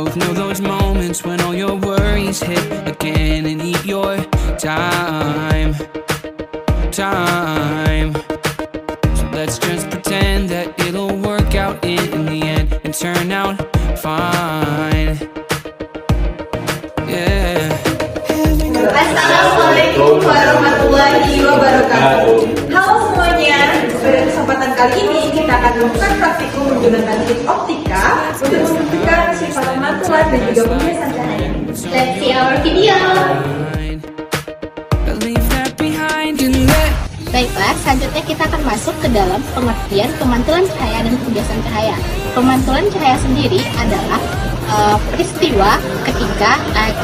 both know those moments when all your worries hit again and eat your time. So let's just pretend that it'll work out in the end and turn out fine. Yeah. Assalamualaikum warahmatullahi wabarakatuh. Halo semuanya, pada kesempatan kali ini kita akan melakukan praktikum menggunakan kit optika untuk membuktikan sifat pemantulan dan juga pembiasan cahaya. Let's see our video. Baiklah, selanjutnya kita akan masuk ke dalam pengertian pemantulan cahaya dan pembiasan cahaya. Pemantulan cahaya sendiri adalah peristiwa ketika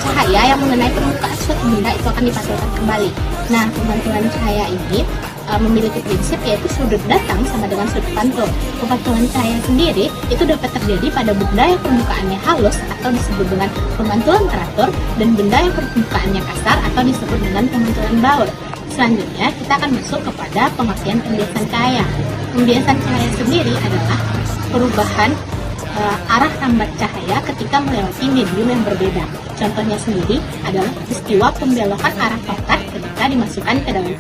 cahaya yang mengenai permukaan suatu benda itu akan dipantulkan kembali. Nah, pemantulan cahaya ini memiliki prinsip yaitu sudut datang sama dengan sudut pantul. Pemantulan cahaya sendiri itu dapat terjadi pada benda yang permukaannya halus atau disebut dengan pemantulan teratur, dan benda yang permukaannya kasar atau disebut dengan pemantulan baur. Selanjutnya kita akan masuk kepada pengertian pembiasan cahaya. Pembiasan cahaya sendiri adalah perubahan arah rambat cahaya ketika melewati medium yang berbeda. Contohnya sendiri adalah peristiwa pembelokan arah tongkat ketika dimasukkan ke dalam.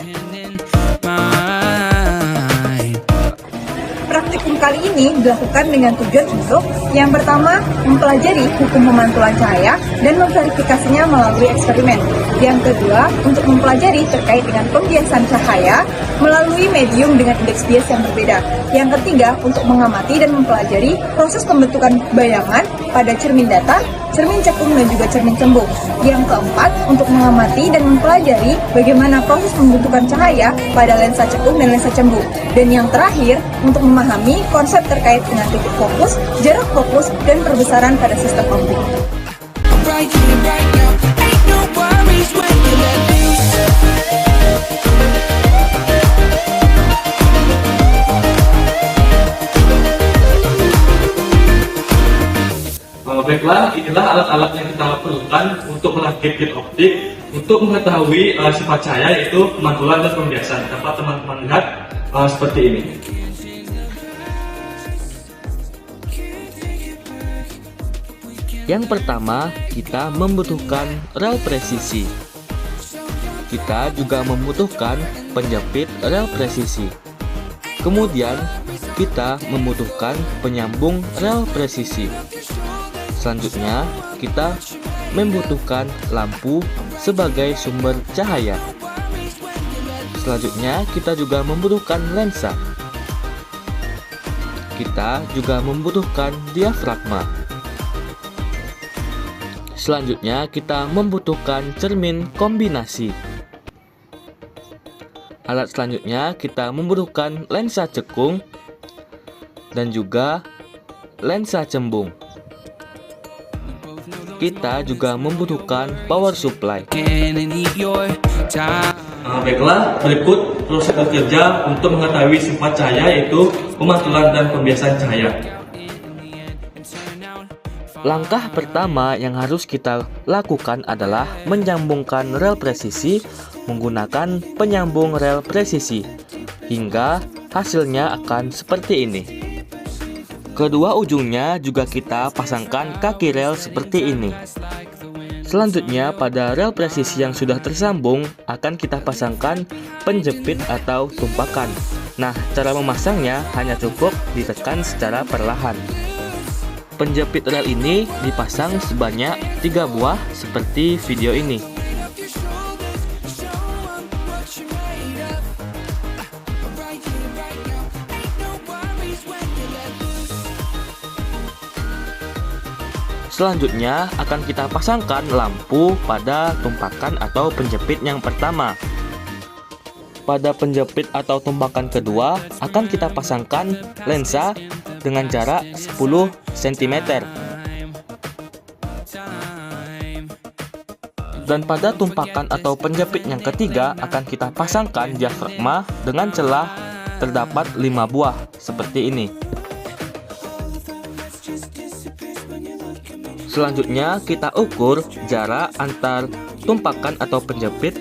Praktikum kali ini dilakukan dengan tujuan untuk yang pertama, mempelajari hukum pemantulan cahaya dan memverifikasinya melalui eksperimen. Yang kedua, untuk mempelajari terkait dengan pembiasan cahaya melalui medium dengan indeks bias yang berbeda. Yang ketiga, untuk mengamati dan mempelajari proses pembentukan bayangan pada cermin datar, cermin cekung dan juga cermin cembung. Yang keempat, untuk mengamati dan mempelajari bagaimana proses pembentukan cahaya pada lensa cekung dan lensa cembung. Dan yang terakhir, untuk memahami konsep terkait dengan titik fokus, jarak fokus, dan perbesaran pada sistem optik. Baiklah, inilah alat-alat yang kita perlukan untuk merakit kit optik untuk mengetahui sifat cahaya, yaitu pemantulan dan pembiasan. Dapat teman-teman lihat seperti ini. Yang pertama, kita membutuhkan rel presisi. Kita juga membutuhkan penjepit rel presisi. Kemudian, kita membutuhkan penyambung rel presisi. Selanjutnya, kita membutuhkan lampu sebagai sumber cahaya. Selanjutnya, kita juga membutuhkan lensa. Kita juga membutuhkan diafragma. Selanjutnya, kita membutuhkan cermin kombinasi. Alat selanjutnya, kita membutuhkan lensa cekung dan juga lensa cembung. Kita juga membutuhkan power supply. Baiklah, berikut proses bekerja untuk mengetahui sifat cahaya, yaitu pemantulan dan pembiasan cahaya. Langkah pertama yang harus kita lakukan adalah menyambungkan rel presisi menggunakan penyambung rel presisi hingga hasilnya akan seperti ini. Kedua ujungnya juga kita pasangkan kaki rel seperti ini. Selanjutnya, pada rel presisi yang sudah tersambung akan kita pasangkan penjepit atau tumpakan. Nah, cara memasangnya hanya cukup ditekan secara perlahan. Penjepit rel ini dipasang sebanyak 3 buah seperti video ini. Selanjutnya akan kita pasangkan lampu pada tumpakan atau penjepit yang pertama. Pada penjepit atau tumpakan kedua akan kita pasangkan lensa dengan jarak 10 cm. Dan pada tumpakan atau penjepit yang ketiga akan kita pasangkan diafragma dengan celah terdapat 5 buah seperti ini. Selanjutnya kita ukur jarak antar tumpakan atau penjepit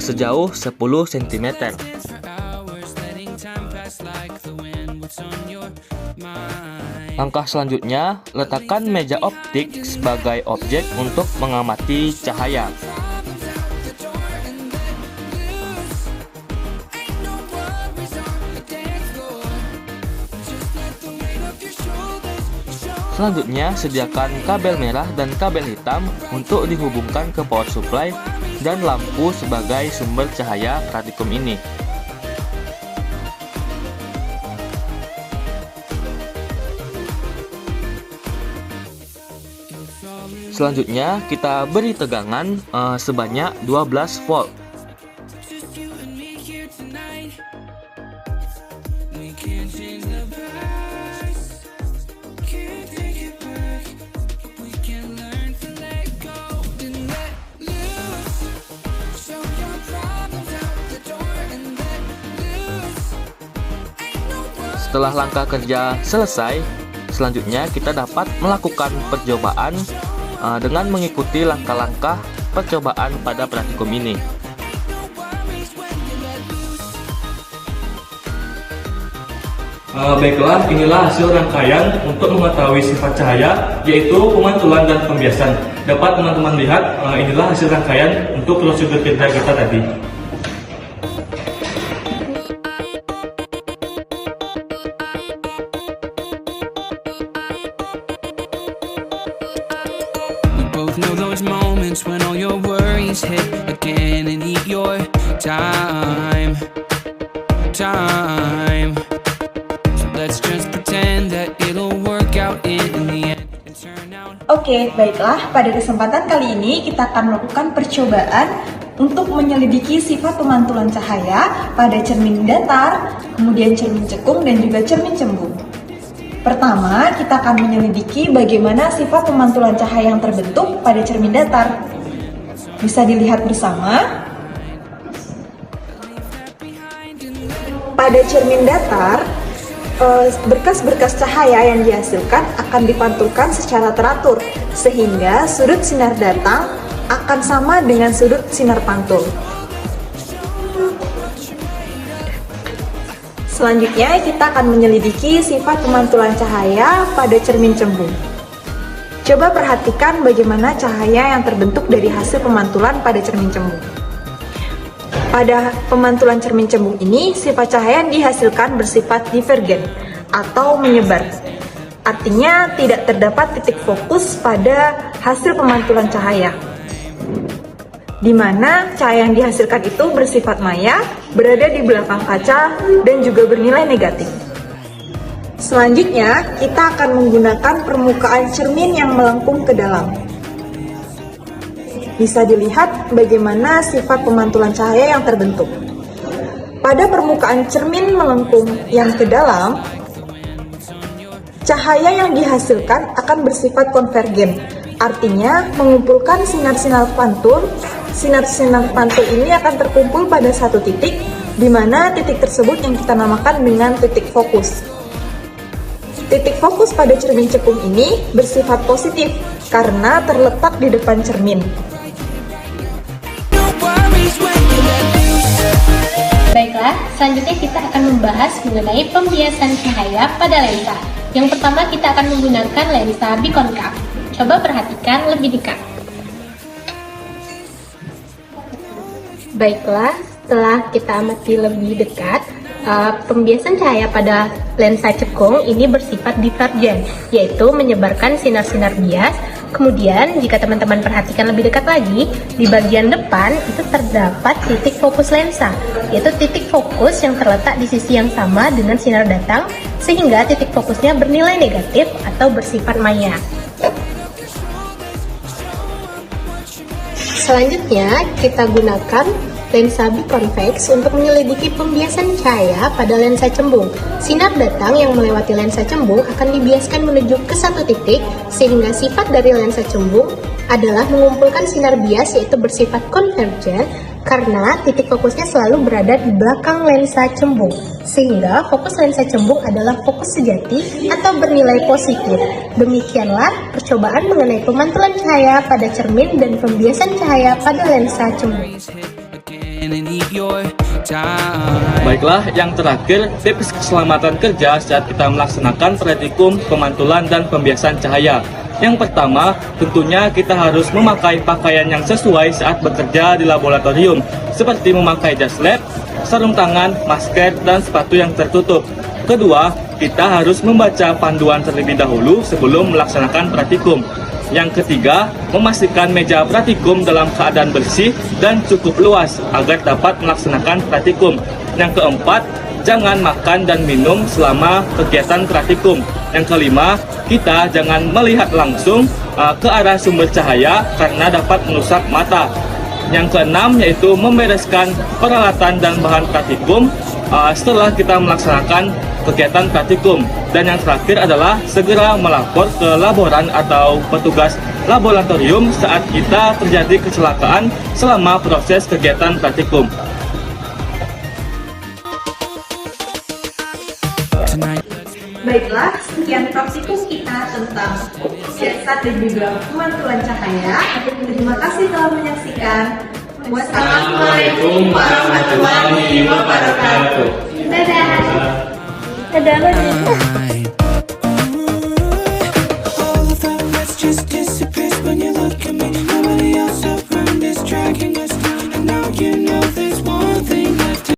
sejauh 10 cm. Hours letting time pass like the wind. What's on your mind? Langkah selanjutnya, letakkan meja optik sebagai objek untuk mengamati cahaya. Selanjutnya, sediakan kabel merah dan kabel hitam untuk dihubungkan ke power supply dan lampu sebagai sumber cahaya praktikum ini. Selanjutnya, kita beri tegangan sebanyak 12 volt. Setelah langkah kerja selesai, selanjutnya kita dapat melakukan percobaan dengan mengikuti langkah-langkah percobaan pada praktikum ini. Baiklah, inilah hasil rangkaian untuk mengetahui sifat cahaya, yaitu pemantulan dan pembiasan. Dapat teman-teman lihat, inilah hasil rangkaian untuk prosedur kerja kita tadi. Both know those moments when all your worries hit again and eat your time. So let's just pretend that it'll work out in the end and turn out. Oke, baiklah. Pada kesempatan kali ini kita akan melakukan percobaan untuk menyelidiki sifat pemantulan cahaya pada cermin datar, kemudian cermin cekung, dan juga cermin cembung. Pertama, kita akan menyelidiki bagaimana sifat pemantulan cahaya yang terbentuk pada cermin datar. Bisa dilihat bersama. Pada cermin datar, berkas-berkas cahaya yang dihasilkan akan dipantulkan secara teratur, sehingga sudut sinar datang akan sama dengan sudut sinar pantul. Selanjutnya, kita akan menyelidiki sifat pemantulan cahaya pada cermin cembung. Coba perhatikan bagaimana cahaya yang terbentuk dari hasil pemantulan pada cermin cembung. Pada pemantulan cermin cembung ini, sifat cahaya yang dihasilkan bersifat divergen atau menyebar. Artinya, tidak terdapat titik fokus pada hasil pemantulan cahaya, di mana cahaya yang dihasilkan itu bersifat maya, berada di belakang kaca, dan juga bernilai negatif. Selanjutnya, kita akan menggunakan permukaan cermin yang melengkung ke dalam. Bisa dilihat bagaimana sifat pemantulan cahaya yang terbentuk. Pada permukaan cermin melengkung yang ke dalam, cahaya yang dihasilkan akan bersifat konvergen, artinya mengumpulkan sinar-sinar pantul. Sinar-sinar pantul ini akan terkumpul pada satu titik, di mana titik tersebut yang kita namakan dengan titik fokus. Titik fokus pada cermin cekung ini bersifat positif karena terletak di depan cermin. Baiklah, selanjutnya kita akan membahas mengenai pembiasan cahaya pada lensa. Yang pertama kita akan menggunakan lensa bikonkav. Coba perhatikan lebih dekat. Baiklah, setelah kita amati lebih dekat, pembiasan cahaya pada lensa cekung ini bersifat divergen, yaitu menyebarkan sinar-sinar bias. Kemudian, jika teman-teman perhatikan lebih dekat lagi, di bagian depan itu terdapat titik fokus lensa, yaitu titik fokus yang terletak di sisi yang sama dengan sinar datang, sehingga titik fokusnya bernilai negatif atau bersifat maya. Selanjutnya, kita gunakan lensa bikonveks untuk menyelidiki pembiasan cahaya pada lensa cembung. Sinar datang yang melewati lensa cembung akan dibiaskan menuju ke satu titik, sehingga sifat dari lensa cembung adalah mengumpulkan sinar bias yaitu bersifat konvergen, karena titik fokusnya selalu berada di belakang lensa cembung, sehingga fokus lensa cembung adalah fokus sejati atau bernilai positif. Demikianlah percobaan mengenai pemantulan cahaya pada cermin dan pembiasan cahaya pada lensa cembung. And eat your time. Baiklah, yang terakhir, tips keselamatan kerja saat kita melaksanakan praktikum pemantulan dan pembiasan cahaya. Yang pertama, tentunya kita harus memakai pakaian yang sesuai saat bekerja di laboratorium, seperti memakai jas lab, sarung tangan, masker, dan sepatu yang tertutup. Kedua, kita harus membaca panduan terlebih dahulu sebelum melaksanakan praktikum. Yang ketiga, memastikan meja praktikum dalam keadaan bersih dan cukup luas agar dapat melaksanakan praktikum. Yang keempat, jangan makan dan minum selama kegiatan praktikum. Yang kelima, kita jangan melihat langsung ke arah sumber cahaya karena dapat merusak mata. Yang keenam yaitu membereskan peralatan dan bahan praktikum setelah kita melaksanakan kegiatan praktikum. Dan yang terakhir adalah segera melapor ke laboran atau petugas laboratorium saat kita terjadi kecelakaan selama proses kegiatan praktikum. Tonight. Baiklah, sekian praktikum kita tentang pembiasan dan juga pemantulan cahaya. Terima kasih telah menyaksikan. Wassalamualaikum warahmatullahi wabarakatuh. Dadah. Dadah. Time.